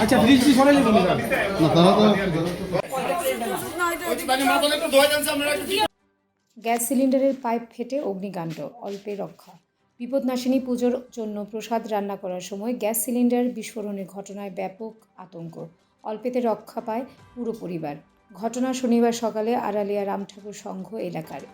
আচ্ছা ব্রিজ সরাই নেবেন না তারা তো গ্যাস সিলিন্ডারের পাইপ ফেটে অগ্নিকাণ্ড, অল্পে রক্ষা। বিপদনাশিনী পুজোর জন্য প্রসাদ রান্না করার সময় গ্যাস সিলিন্ডার বিস্ফোরণের ঘটনায় ব্যাপক আতঙ্ক। অল্পেতে রক্ষা পায় পুরো পরিবার। ঘটনা শনিবার সকালে আড়ালিয়া রামঠাকুর সংঘ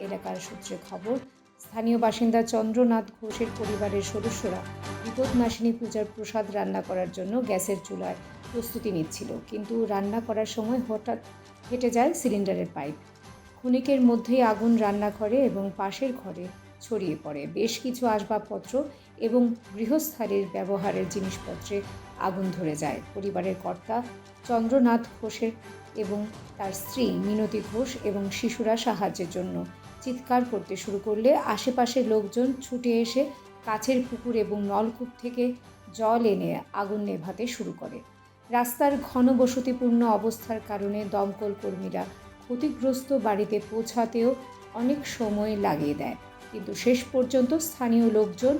এলাকার সূত্রে খবর, স্থানীয় বাসিন্দা চন্দ্রনাথ ঘোষের পরিবারের সদস্যরা বিপদনাশিনী পূজার প্রসাদ রান্না করার জন্য গ্যাসের চুলায় প্রস্তুতি নিচ্ছিল, কিন্তু রান্না করার সময় হঠাৎ ফেটে যায় সিলিন্ডারের পাইপ। ক্ষণিকের মধ্যেই আগুন রান্নাঘরে এবং পাশের ঘরে ছড়িয়ে পড়ে। বেশ কিছু আসবাবপত্র এবং গৃহস্থালির ব্যবহারের জিনিসপত্রে আগুন ধরে যায়। পরিবারের কর্তা চন্দ্রনাথ ঘোষের এবং তার স্ত্রী মিনতি ঘোষ এবং শিশুরা সাহায্যের জন্য চিৎকার করতে শুরু করলে আশেপাশের লোকজন ছুটে এসে কাছের পুকুর এবং নলকূপ থেকে জল এনে আগুন নেভাতে শুরু করে। রাস্তার ঘনবসতিপূর্ণ অবস্থার কারণে দমকল কর্মীরা ক্ষতিগ্রস্ত বাড়িতে পৌঁছাতেও অনেক সময় লাগিয়ে দেয়, কিন্তু শেষ পর্যন্ত স্থানীয় লোকজন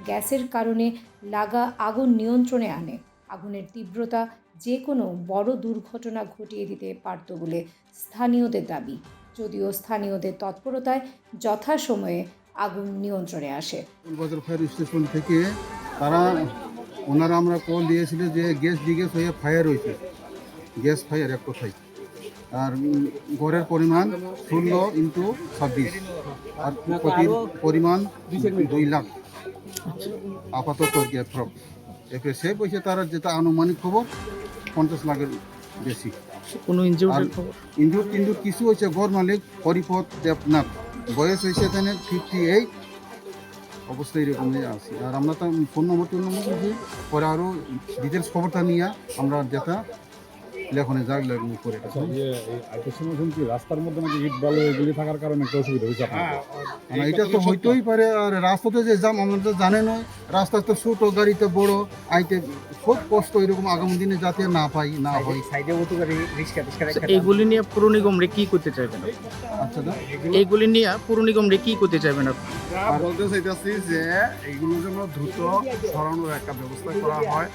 গ্যাসের কারণে লাগা আগুন নিয়ন্ত্রণে আনে। আগুনের তীব্রতা যে কোনো বড় দুর্ঘটনা ঘটিয়ে দিতে পারত বলে স্থানীয়দের দাবি, যদিও স্থানীয়দের তৎপরতায় যথাসময়ে আগুন নিয়ন্ত্রণে আসে। বাজার ফায়ার স্টেশন থেকে ওনারা আমরা কল দিয়েছিল যে গ্যাস লিকেজ হয়ে ফায়ার হয়েছে, গ্যাস ফায়ার এক কথায়। আর গড়ের পরিমাণ 16x26 আর ক্ষতির পরিমাণ 2 লাখ আপাতত এরপরে সে বলছে তারা যেটা আনুমানিক খবর 50 লাখের বেশি। কোনো ইনজুর কিছু হয়েছে। ঘর মালিক হরিপদ দেবনাথ, বয়স হয়েছে এখানে 58, অবস্থা এরকমই আছে। আর আমরা তো ফোন নম্বর দিয়েছি, পরে আরও ডিটেলস খবরটা নিয়ে আমরা যেটা লেখনে যাক করে। রাস্তার মধ্যে নাকি ইট বালু এগুলি থাকার কারণে একটা অসুবিধা হয়েছে আপনার? এটা তো হইতেই পারে। আর রাস্তাতে যে জাম আমরা তো জানেন, রাস্তা তো ছোটো, গাড়িতে বড়, আইতে খুব কষ্ট। এরকম আগামী দিনে যাতে না পাই না হয়। এইগুলি নিয়ে পুর নিগম রে কি করতে চাইবেন? আচ্ছা দা, এইগুলি নিয়ে পুর নিগম রে কি করতে চাইবেন আপনি? বলতে চাইতেছি যে এইগুলো যেন দ্রুত সরানোর একটা ব্যবস্থা করা হয়।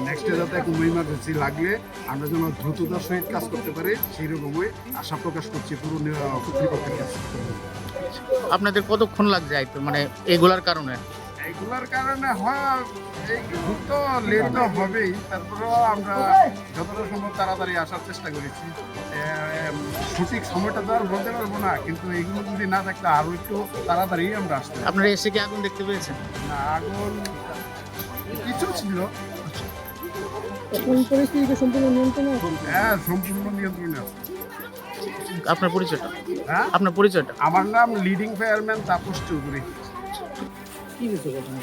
নেক্সট ডে যাতে কোনো ইমার্জেন্সি লাগলে আমরা যেন দ্রুততার সহিত কাজ করতে পারি, সেই রকমই আশা প্রকাশ করছি পুরো কর্তৃপক্ষের কাছে। আপনাদের কতক্ষণ লাগছে যাইতে, মানে এগুলার কারণে? এইগুলোর কারণে হয় এই দ্রুত লেট তো হবেই, তারপরেও আমরা যতটা সম্ভব তাড়াতাড়ি আসার চেষ্টা করেছি। সঠিক সময়টা তো আর বলতে পারবো না, কিন্তু এইগুলো যদি না থাকলে আরও একটু তাড়াতাড়ি আমরা আসতে। আপনারা এসে কি আগুন দেখতে পেয়েছেন? না, আগুন কিছু ছিল। এখন পরিস্থিতি সম্পূর্ণ নিয়ন্ত্রণে আছে? হ্যাঁ, সম্পূর্ণ নিয়ন্ত্রণে আছে। আপনার পরিচয়টা? হ্যাঁ, আপনার পরিচয়টা? আমার নাম লিডিং ফায়ারম্যান তাপস চৌধুরী। কি হয়েছে ঘটনা?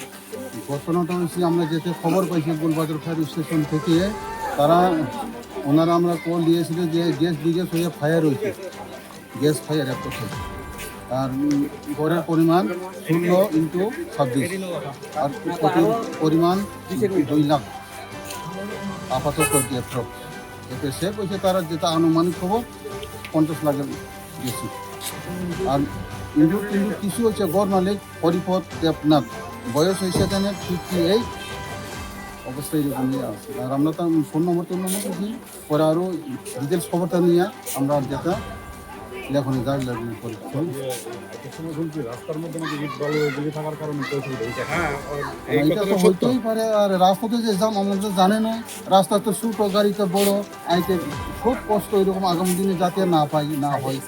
ঘটনাটা হয়েছে, আমরা যেতে খবর পাইছি গোলবাজার ফায়ার স্টেশন থেকে, ওনারা আমরা কল দিয়েছিল যে গ্যাস লিকেজ হয়ে ফায়ার হয়েছে, গ্যাস ফায়ার এক কথায়। আর গড়ের পরিমাণ 16x26 আর ক্ষতির পরিমাণ 2 লাখ আপাতত এরপরে সে বলছে তারা যেটা আনুমানিক খবর 50 লাখের বেশি। আর ইনজুর কিছু হয়েছে। ঘর মালিক হরিপদ দেবনাথ, বয়স হয়েছে এখানে 58, অবস্থা এরকমই আছে। আর আমরা তো ফোন নম্বর দিয়েছি, পরে আরও ডিটেলস খবরটা নিয়ে আমরা যেটা লেখনে যাক করে। রাস্তার মধ্যে নাকি ইট বালু এগুলি থাকার কারণে একটা অসুবিধা হয়েছে। হ্যাঁ, এটা তো হইতেই পারে। আর রাস্তাতে যে জাম আমরা তো জানেন, রাস্তা তো ছোটো, গাড়িতে বড়, আইতে খুব কষ্ট। এরকম আগামী দিনে যাতে না পাই না হয়।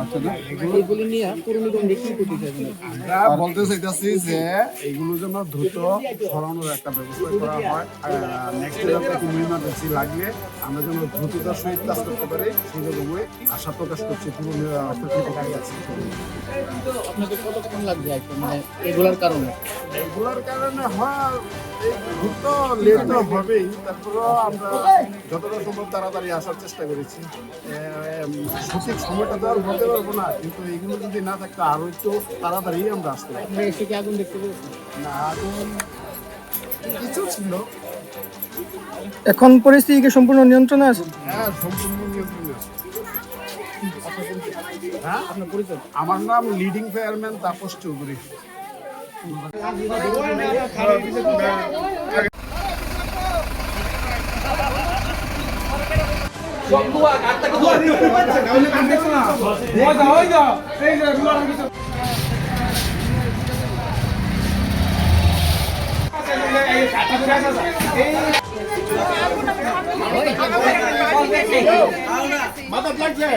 আচ্ছা দা, এইগুলি নিয়ে পুর নিগম রে কি করতে চাইবেন? আমরা বলতে চাইতেছি যে এইগুলো যেন দ্রুত সরানোর একটা ব্যবস্থা করা হয়। নেক্সট ডে যাতে কোনো ইমার্জেন্সি লাগলে আমরা যেন দ্রুততার সহিত কাজ করতে পারি, সেই রকমই আশা প্রকাশ করছি পুরো কর্তৃপক্ষের কাছে। আপনাদের কতক্ষণ লাগছে যাইতে, মানে এগুলার কারণে? এগুলোর কারণে হয় এই দ্রুত লেট তো হবেই, তারপরেও আমরা যতটা সম্ভব তাড়াতাড়ি আসার চেষ্টা করেছি। সঠিক সময়টা তো আর বলতে পারবো না, কিন্তু এইগুলো যদি না থাকলে আরও একটু তাড়াতাড়ি আমরা আসতে পারি। আপনারা এসে কি আগুন দেখতে পেয়েছেন? না, আগুন কিছু ছিল। এখন পরিস্থিতি কি সম্পূর্ণ নিয়ন্ত্রণে আছে? হ্যাঁ, সম্পূর্ণ নিয়ন্ত্রণে আছে। হ্যাঁ, আপনার পরিচয়? আমার নাম লিডিং ফায়ারম্যান তাপস চৌধুরী। মাথা লাগছে